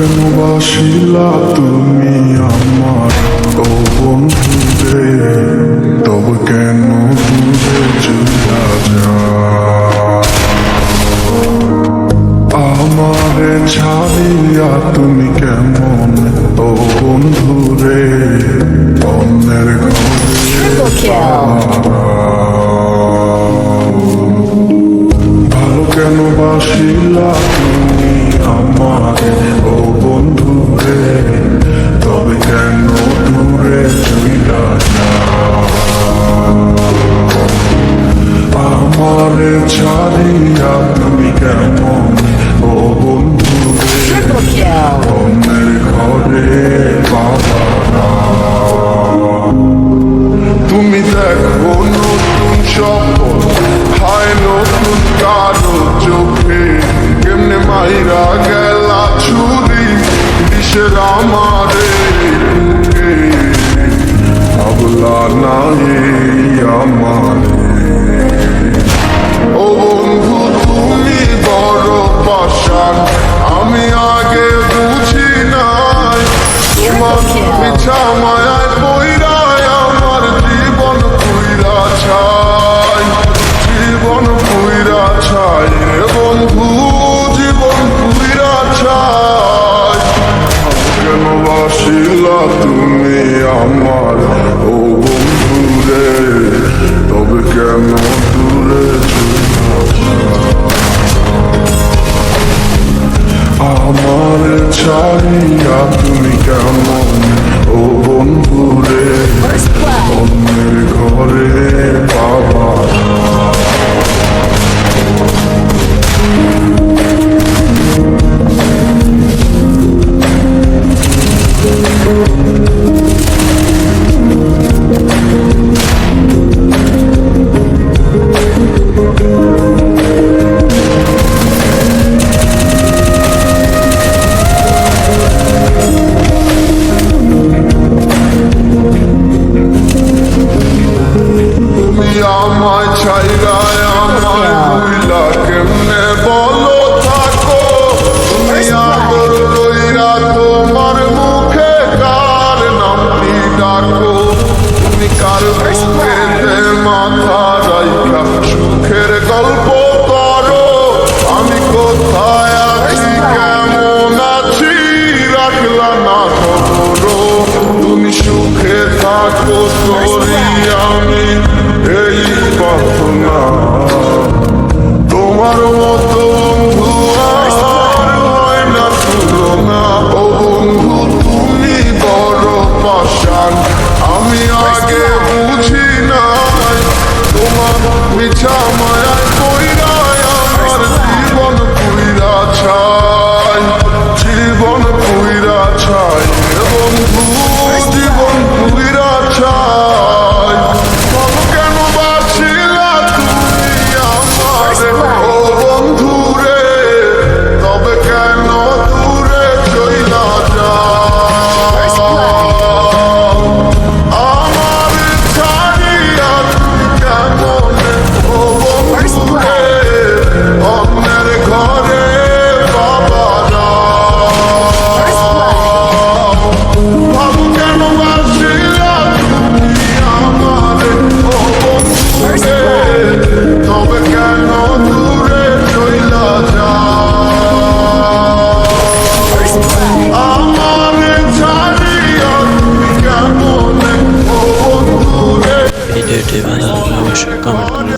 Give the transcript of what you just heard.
কেন বাসিলা তুমি আমার ও বন্ধু রে, তবে কেন দূরে চলিয়া যাও? আমারে ছাড়িয়া তুমি কেমন ও বন্ধু রে, অন্যের ঘরে ভালো কেন বাসিলা তুমি আমারে ও বন্ধু রে, তবে কেন দূরে চলিয়া যাও? আমারে ছাড়িয়া তুমি কেমন ও বন্ধু রে, অন্যের ঘরে বাবা তুমি দেখো নতুন স্বপ্ন, হায় নতুন কারো চোখে, কেমনে মাইরা গেলা ছুরি বিষের আমারে বুকে, ভাবলা না এই আমারে। ও বন্ধু তুমি বড় পাষাণ, আমি আগে বুঝি নাই, তোমার মিছা মায়ায় পইরায় আমার জীবন পুইরা ছাই, জীবন পুইরা ছাই রে বন্ধু, জীবন পুইরা ছাই। কেন বাসিলা তুমি আমার ও বন্ধু রে, তবে কেন দূরে চলিয়া যাও? আমার ছাড়িয়া তুমি কেমন ও বন্ধু রে, অন্যের ঘরে বাবা আমায় ছাইরায় আমায় ভুইলা কেমনে বলো থাকো, তুমি আদর লইরা তোমার মুখে কার নামটি ডাকো, তুমি কার বুকেতে মাথা রাইখা সুখের গল্প করো, আমি কোথায় আছি কেমন আছি রাখলা না খবর, তুমি সুখে থাকো তোরি আমি এই প্রার্থনা, তোমার মতো বন্ধু আর হয় না তুলনা। ও বন্ধু তুমি বড় পাষাণ, আমি আগে বুঝি নাই, তোমার মিছা মায়ায় পইরায় আমার জীবন পুইরা ছাই, জীবন পুইরা ছাই রে বন্ধু, জীবন পুইরা ছাই। কেন বাসিলা তুমি আমারে ও বন্ধু রে, তবে কেন দূরে চইলা যাও? আমার ছাড়িয়া তুমি কেমন ও বন্ধু রে, অন্যের ঘরে বাবা ভাবো কেন বাসিলা তুমি আমারে ও বন্ধু রে, তবে কেন দূরে চইলা যাও? আমারে ছাড়িয়া তুমি কেমন ও বন্ধু রে। ভিডিওটি ভালো লাগলে অবশ্যই কমেন্ট করে